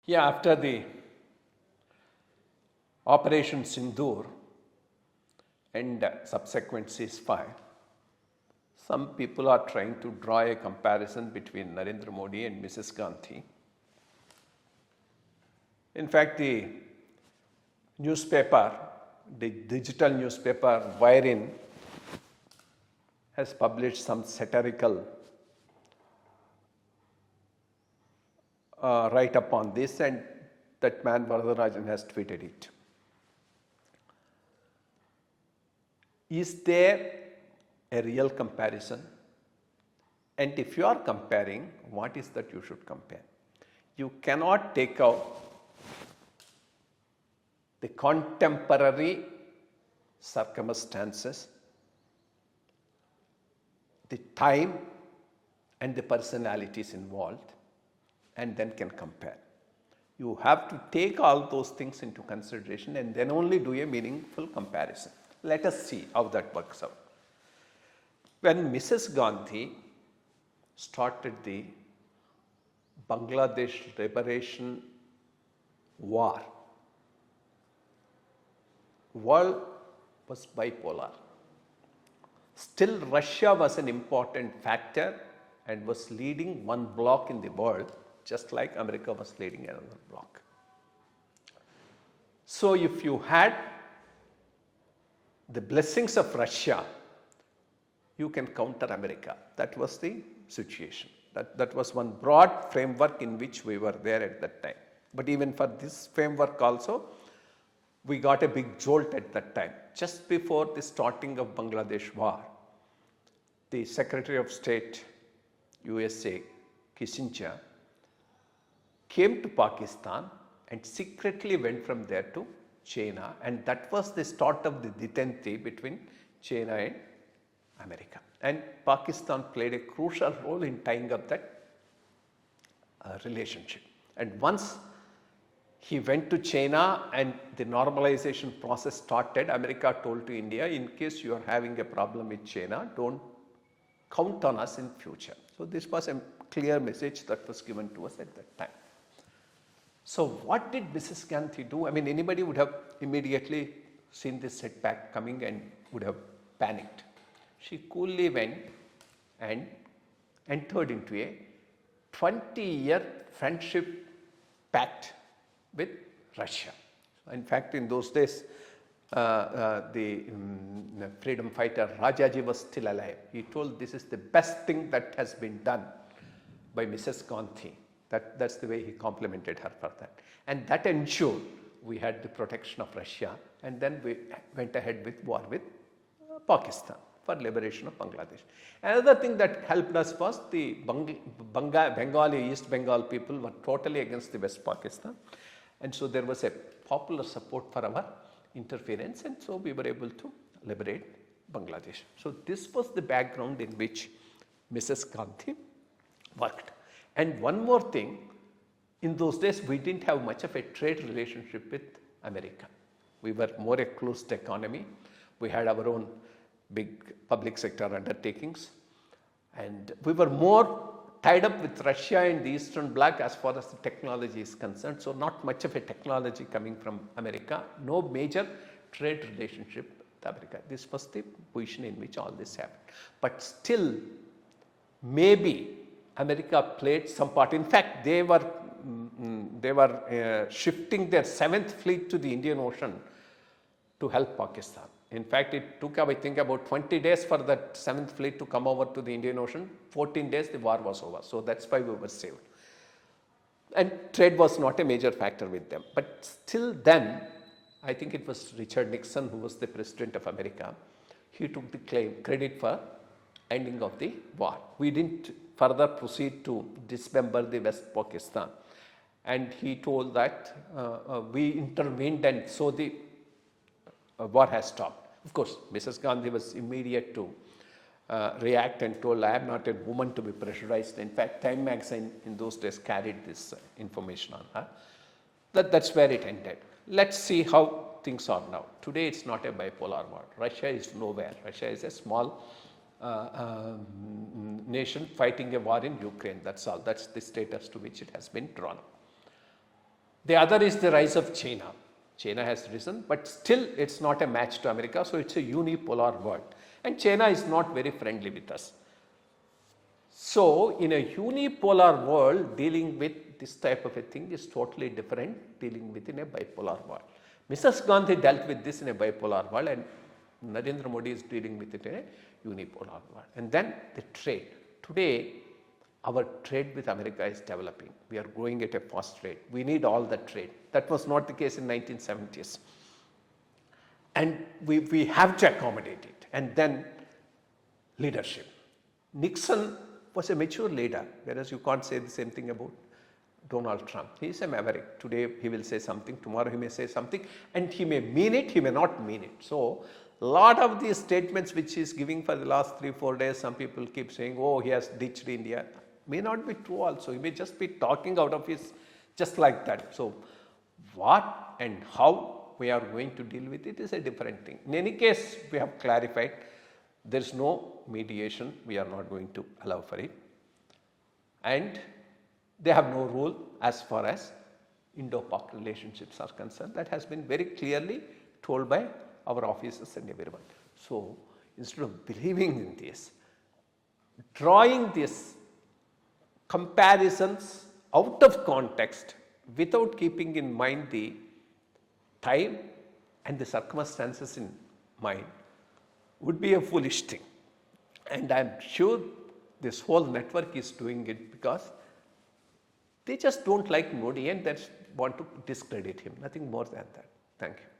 Yeah, after the Operation Sindoor and subsequent ceasefire, some people are trying to draw a comparison between Narendra Modi and Mrs. Gandhi. In fact, the newspaper, the digital newspaper IYR has published some satirical write-up on this, and that man Varadarajan has tweeted it. Is there a real comparison? And if you are comparing, what is that you should compare? You cannot take out the contemporary circumstances, the time and the personalities involved, and then can compare. You have to take all those things into consideration and then only do a meaningful comparison. Let us see how that works out. When Mrs. Gandhi started the Bangladesh Liberation War, world was bipolar. Still, Russia was an important factor and was leading one bloc in the world, just like America was leading another bloc. So, if you had the blessings of Russia, you can counter America. That was the situation. That was one broad framework in which we were there at that time. But even for this framework also, we got a big jolt at that time. Just before the starting of Bangladesh war, the Secretary of State, USA, Kissinger, came to Pakistan and secretly went from there to China, and that was the start of the detente between China and America. And Pakistan played a crucial role in tying up that relationship. And once he went to China and the normalization process started, America told to India, in case you are having a problem with China, don't count on us in future. So this was a clear message that was given to us at that time. So what did Mrs. Gandhi do? I mean, anybody would have immediately seen this setback coming and would have panicked. She coolly went and entered into a 20-year friendship pact with Russia. In fact, in those days, the freedom fighter Rajaji was still alive. He told this is the best thing that has been done by Mrs. Gandhi. That's the way he complimented her for that. And that ensured we had the protection of Russia, and then we went ahead with war with Pakistan for liberation of Bangladesh. Another thing that helped us was the Bengali, East Bengal people were totally against the West Pakistan. And so there was a popular support for our interference, and so we were able to liberate Bangladesh. So this was the background in which Mrs. Gandhi worked. And one more thing, in those days we didn't have much of a trade relationship with America. We were more a closed economy. We had our own big public sector undertakings, and we were more tied up with Russia and the Eastern Bloc as far as the technology is concerned. So not much of a technology coming from America, no major trade relationship with America. This was the position in which all this happened. But still, maybe America played some part. In fact, they were shifting their 7th fleet to the Indian Ocean to help Pakistan. In fact, it took, I think, about 20 days for that 7th fleet to come over to the Indian Ocean. 14 days, the war was over. So that's why we were saved. And trade was not a major factor with them. But still then, I think it was Richard Nixon, who was the President of America. He took the credit for ending of the war. We didn't further proceed to dismember the West Pakistan. And he told that we intervened, and so the war has stopped. Of course, Mrs. Gandhi was immediate to react and told, I am not a woman to be pressurized. In fact, Time magazine in those days carried this information on her. That's where it ended. Let's see how things are now. Today it's not a bipolar world. Russia is nowhere. Russia is a small nation fighting a war in Ukraine. That's all. That's the status to which it has been drawn. The other is the rise of China. China has risen, but still it's not a match to America, so it's a unipolar world. And China is not very friendly with us. So, in a unipolar world, dealing with this type of a thing is totally different dealing with in a bipolar world. Mrs. Gandhi dealt with this in a bipolar world, and Narendra Modi is dealing with it in a unipolar world. And then the trade. Today, our trade with America is developing. We are growing at a fast rate. We need all the trade. That was not the case in 1970s. And we have to accommodate it. And then leadership. Nixon was a mature leader, whereas you can't say the same thing about Donald Trump. He is a maverick. Today he will say something, tomorrow he may say something, and he may mean it, he may not mean it. So, a lot of these statements which he is giving for the last 3-4 days, some people keep saying, oh, he has ditched India. May not be true also. He may just be talking out of his, just like that. So, what and how we are going to deal with it is a different thing. In any case, we have clarified there is no mediation. We are not going to allow for it. And they have no rule as far as Indo-Pak relationships are concerned. That has been very clearly told by our officers and everyone. So, instead of believing in this, drawing these comparisons out of context without keeping in mind the time and the circumstances in mind would be a foolish thing. And I am sure this whole network is doing it because they just don't like Modi and they want to discredit him, nothing more than that. Thank you.